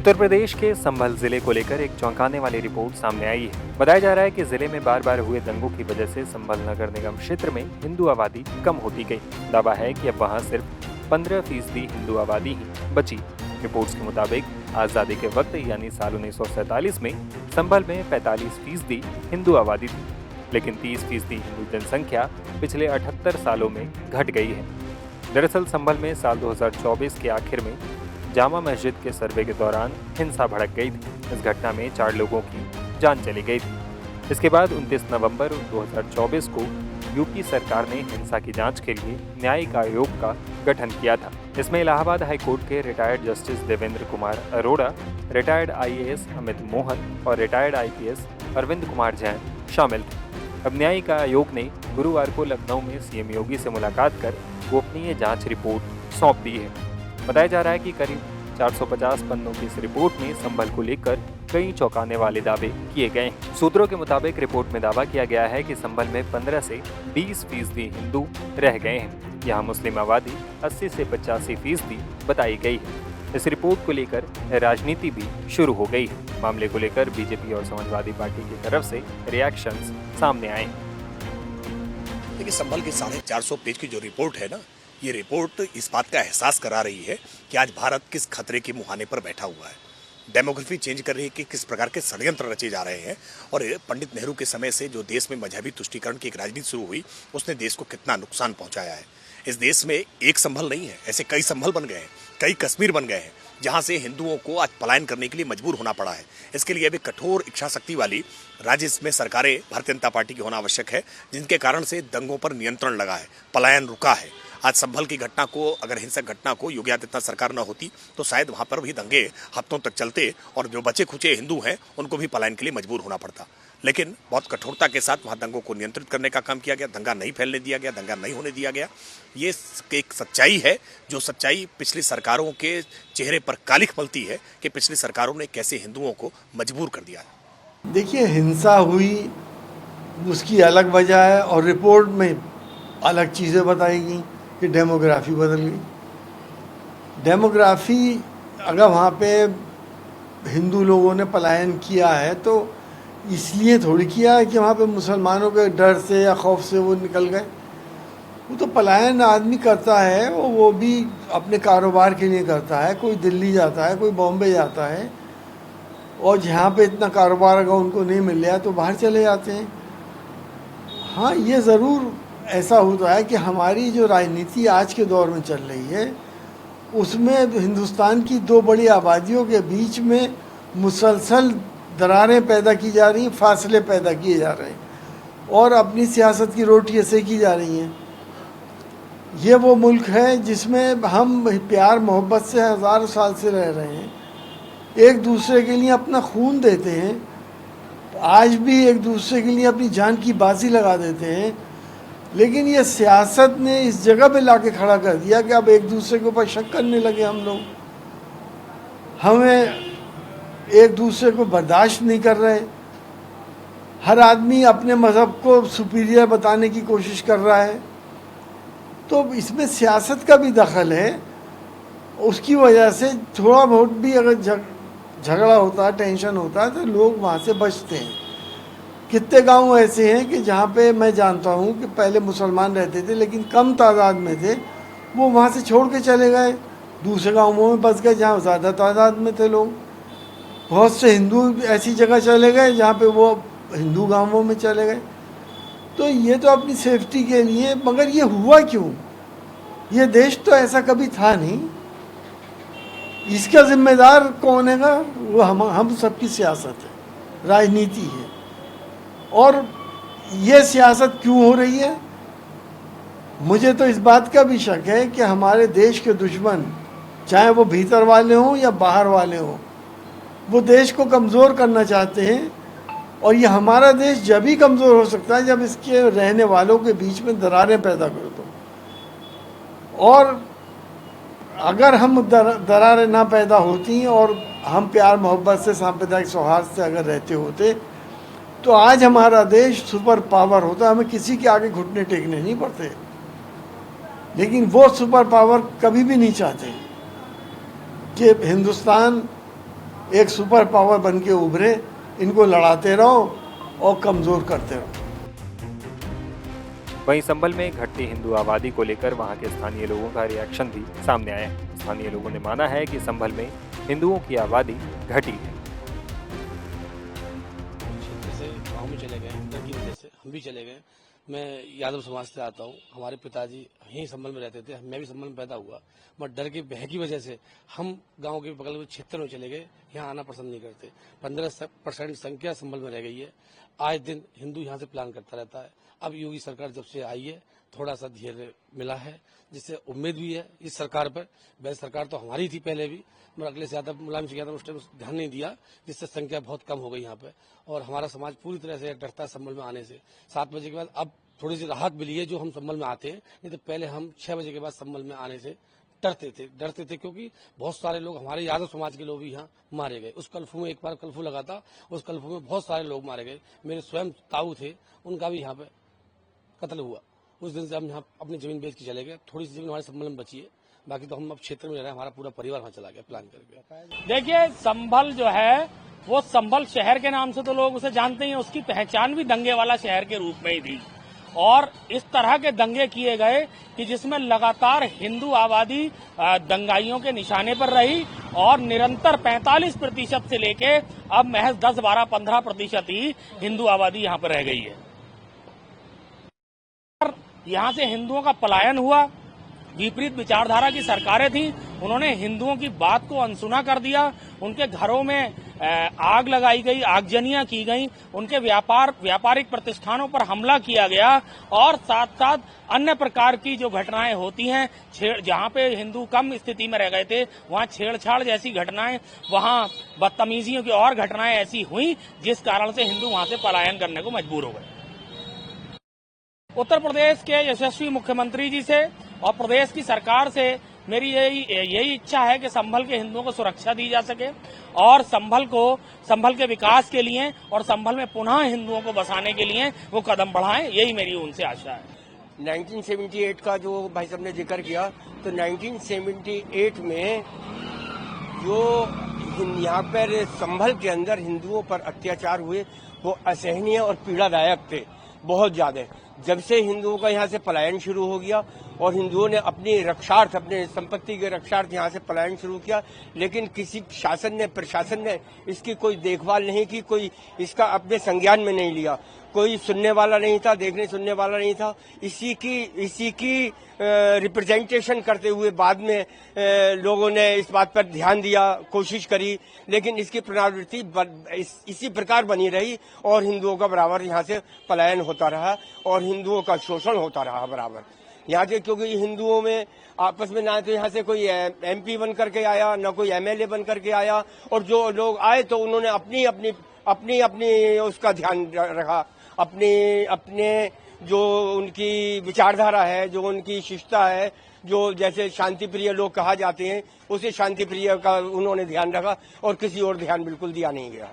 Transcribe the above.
उत्तर प्रदेश के संभल जिले को लेकर एक चौंकाने वाली रिपोर्ट सामने आई है। बताया जा रहा है कि जिले में बार बार हुए दंगों की वजह से संभल नगर निगम क्षेत्र में हिंदू आबादी कम होती गई। दावा है कि अब वहां सिर्फ 15% हिंदू आबादी ही बची। रिपोर्ट्स के मुताबिक आजादी के वक्त यानी साल 1947 में संभल में 45% हिंदू आबादी थी, लेकिन 30% हिंदू जनसंख्या पिछले 78 सालों में घट गई है। दरअसल संभल में साल 2024 के आखिर में जामा मस्जिद के सर्वे के दौरान हिंसा भड़क गई थी। इस घटना में 4 लोगों की जान चली गई थी। इसके बाद 29 नवंबर 2024 को यूपी सरकार ने हिंसा की जांच के लिए न्यायिक आयोग का गठन किया था। इसमें इलाहाबाद हाई कोर्ट के retired justice Devendra Kumar Arora, retired IAS Amit Mohan और रिटायर्ड IPS अरविंद कुमार जैन शामिल थे। अब न्यायिक आयोग ने गुरुवार को लखनऊ में CM योगी से मुलाकात कर गोपनीय जांच रिपोर्ट सौंप दी है। बताया जा रहा है कि करीब 450 पन्नों की इस रिपोर्ट में संभल को लेकर कई चौंकाने वाले दावे किए गए हैं। सूत्रों के मुताबिक रिपोर्ट में दावा किया गया है कि संभल में 15 से 20% हिंदू रह गए हैं। यहाँ मुस्लिम आबादी 80 से 85% बताई गई है। इस रिपोर्ट को लेकर राजनीति भी शुरू हो गई है। मामले को लेकर बीजेपी और समाजवादी पार्टी की तरफ से रिएक्शंस सामने आए। देखिए, संभल की 450 पेज की जो रिपोर्ट है ना, ये रिपोर्ट इस बात का एहसास करा रही है कि आज भारत किस खतरे के मुहाने पर बैठा हुआ है। डेमोग्राफी चेंज कर रही है कि किस प्रकार के षड्यंत्र रचे जा रहे हैं और पंडित नेहरू के समय से जो देश में मजहबी तुष्टीकरण की एक राजनीति शुरू हुई, उसने देश को कितना नुकसान पहुंचाया है। इस देश में एक संभल नहीं है, ऐसे कई संभल बन गए हैं, कई कश्मीर बन गए हैं, जहां से हिंदुओं को आज पलायन करने के लिए मजबूर होना पड़ा है। इसके लिए अभी कठोर इच्छा शक्ति वाली राज्य में सरकारें भारतीय जनता पार्टी की होना आवश्यक है, जिनके कारण से दंगों पर नियंत्रण लगा है, पलायन रुका है। आज संभल की घटना को, अगर हिंसक घटना को योगी आदित्यनाथ सरकार न होती तो शायद वहां पर भी दंगे हफ्तों तक चलते और जो बचे खुचे हिंदू हैं उनको भी पलायन के लिए मजबूर होना पड़ता। लेकिन बहुत कठोरता के साथ वहां दंगों को नियंत्रित करने का काम किया गया, दंगा नहीं फैलने दिया गया, दंगा नहीं होने दिया गया। ये एक सच्चाई है, जो सच्चाई पिछली सरकारों के चेहरे पर कालिख मलती है कि पिछली सरकारों ने कैसे हिंदुओं को मजबूर कर दिया है। देखिए, हिंसा हुई उसकी अलग वजह है और रिपोर्ट में अलग चीज़ें बताई गई कि डेमोग्राफी बदल गई। डेमोग्राफी अगर वहाँ पे हिंदू लोगों ने पलायन किया है तो इसलिए थोड़ी किया है कि वहाँ पे मुसलमानों के डर से या खौफ से वो निकल गए। वो तो पलायन आदमी करता है, वो भी अपने कारोबार के लिए करता है। कोई दिल्ली जाता है, कोई बॉम्बे जाता है और जहाँ पे इतना कारोबार अगर उनको नहीं मिल रहा तो बाहर चले जाते हैं। हाँ, ये ज़रूर ऐसा होता है कि हमारी जो राजनीति आज के दौर में चल रही है उसमें हिंदुस्तान की 2 बड़ी आबादियों के बीच में मुसलसल दरारें पैदा की जा रही हैं, फासले पैदा किए जा रहे हैं और अपनी सियासत की रोटी ऐसे की जा रही हैं। ये वो मुल्क है जिसमें हम प्यार मोहब्बत से हज़ारों साल से रह रहे हैं, एक दूसरे के लिए अपना खून देते हैं, आज भी एक दूसरे के लिए अपनी जान की बाजी लगा देते हैं। लेकिन ये सियासत ने इस जगह पे लाके खड़ा कर दिया कि अब एक दूसरे के ऊपर शक करने लगे हम लोग, हमें एक दूसरे को बर्दाश्त नहीं कर रहे। हर आदमी अपने मज़हब को सुपीरियर बताने की कोशिश कर रहा है। तो इसमें सियासत का भी दखल है। उसकी वजह से थोड़ा बहुत भी अगर झगड़ा होता है, टेंशन होता है तो लोग वहाँ से बचते हैं। कितने गांव ऐसे हैं कि जहाँ पे मैं जानता हूँ कि पहले मुसलमान रहते थे लेकिन कम तादाद में थे, वो वहाँ से छोड़ के चले गए, दूसरे गाँवों में बस गए जहाँ ज़्यादा तादाद में थे लोग। बहुत से हिंदू ऐसी जगह चले गए जहाँ पे वो हिंदू गाँवों में चले गए। तो ये तो अपनी सेफ्टी के लिए, मगर ये हुआ क्यों? ये देश तो ऐसा कभी था नहीं। इसका जिम्मेदार कौन है? वो हम सबकी सियासत है, राजनीति है। और ये सियासत क्यों हो रही है? मुझे तो इस बात का भी शक है कि हमारे देश के दुश्मन, चाहे वो भीतर वाले हों या बाहर वाले हों, वो देश को कमज़ोर करना चाहते हैं। और ये हमारा देश जब ही कमज़ोर हो सकता है जब इसके रहने वालों के बीच में दरारें पैदा कर दो। और अगर हम दरारें ना पैदा होती और हम प्यार मोहब्बत से, सांप्रदायिक सौहार्द से अगर रहते होते तो आज हमारा देश सुपर पावर होता, हमें किसी के आगे घुटने टेकने नहीं पड़ते। लेकिन वो सुपर पावर कभी भी नहीं चाहते कि हिंदुस्तान एक सुपर पावर बन के उभरे, इनको लड़ाते रहो और कमज़ोर करते रहो। वहीं संभल में घटती हिंदू आबादी को लेकर वहां के स्थानीय लोगों का रिएक्शन भी सामने आया है। स्थानीय लोगों ने माना है कि संभल में हिंदुओं की आबादी घटी है। जैसे गाँव में चले गए, डर की वजह से हम भी चले गए। मैं यादव समाज से आता हूँ, हमारे पिताजी यहीं संभल में रहते थे, मैं भी संभल में पैदा हुआ, बट डर की भय की वजह से हम गांव के बगल में क्षेत्र में चले गए, यहाँ आना पसंद नहीं करते। 15% संख्या संभल में रह गई है। आए दिन हिंदू यहाँ से प्लान करता रहता है। अब योगी सरकार जब से आई है थोड़ा सा धैर्य मिला है, जिससे उम्मीद भी है इस सरकार पर। वैसे सरकार तो हमारी थी पहले भी, मगर अखिलेश यादव मुलायम सिंह यादव उस टाइम ध्यान नहीं दिया, जिससे संख्या बहुत कम हो गई यहाँ पे। और हमारा समाज पूरी तरह से डरता है संभल में आने से। 7 बजे के बाद अब थोड़ी सी राहत मिली है जो हम संभल में आते हैं, नहीं तो पहले हम 6 बजे के बाद संभल में आने से डरते थे क्योंकि बहुत सारे लोग हमारे यादव समाज के लोग भी यहाँ मारे गए। उस कर्फ्यू में एक बार कर्फ्यू लगा था, उस कर्फ्यू में बहुत सारे लोग मारे गए। मेरे स्वयं ताऊ थे, उनका भी यहाँ पे कत्ल हुआ। उस दिन से हम यहाँ अपनी जमीन बेच के चले गए। थोड़ी सी जमीन हमारे संभल में बची है, बाकी तो हम अब क्षेत्र में रह रहे हैं। हमारा पूरा परिवार वहाँ चला गया प्लान करके। देखिए, संभल जो है वो संभल शहर के नाम से तो लोग उसे जानते ही हैं, उसकी पहचान भी दंगे वाला शहर के रूप में ही थी। और इस तरह के दंगे किए गए कि जिसमें लगातार हिंदू आबादी दंगाइयों के निशाने पर रही और निरंतर 45% से लेके अब महज 10, 12, 15% ही हिंदू आबादी यहाँ पर रह गई है। यहाँ से हिंदुओं का पलायन हुआ। विपरीत विचारधारा की सरकारें थी, उन्होंने हिंदुओं की बात को अनसुना कर दिया। उनके घरों में आग लगाई गई, आगजनियां की गई, उनके व्यापारिक प्रतिष्ठानों पर हमला किया गया और साथ साथ अन्य प्रकार की जो घटनाएं होती हैं, जहां पे हिंदू कम स्थिति में रह गए थे वहां छेड़छाड़ जैसी घटनाएं, वहां बदतमीजियों की और घटनाएं ऐसी हुई जिस कारण से हिंदू वहां से पलायन करने को मजबूर हो गए। उत्तर प्रदेश के यशस्वी मुख्यमंत्री जी से और प्रदेश की सरकार से मेरी यही इच्छा है कि संभल के हिंदुओं को सुरक्षा दी जा सके और संभल के विकास के लिए और संभल में पुनः हिंदुओं को बसाने के लिए वो कदम बढ़ाएं, यही मेरी उनसे आशा है। 1978 का जो भाई साहब ने जिक्र किया, तो 1978 में जो यहाँ पर संभल के अंदर हिंदुओं पर अत्याचार हुए वो असहनीय और पीड़ादायक थे, बहुत ज्यादा। जब से हिंदुओं का यहाँ से पलायन शुरू हो गया और हिंदुओं ने अपनी रक्षार्थ, अपने संपत्ति के रक्षार्थ यहाँ से पलायन शुरू किया, लेकिन किसी प्रशासन ने इसकी कोई देखभाल नहीं की, कोई इसका अपने संज्ञान में नहीं लिया, कोई सुनने वाला नहीं था, देखने सुनने वाला नहीं था। इसी की रिप्रेजेंटेशन करते हुए बाद में लोगों ने इस बात पर ध्यान दिया, कोशिश करी, लेकिन इसकी पुनरावृत्ति इसी प्रकार बनी रही और हिंदुओं का बराबर यहाँ से पलायन होता रहा और हिंदुओं का शोषण होता रहा बराबर यहाँ के। क्योंकि हिंदुओं में आपस में ना तो यहाँ से कोई MP बन करके आया, ना कोई MLA बन करके आया, और जो लोग आए तो उन्होंने अपनी उसका ध्यान रखा, अपने जो उनकी विचारधारा है, जो उनकी शिष्टता है, जो जैसे शांति प्रिय लोग कहा जाते हैं, उसी शांति प्रिय का उन्होंने ध्यान रखा और किसी और ध्यान बिल्कुल दिया नहीं गया।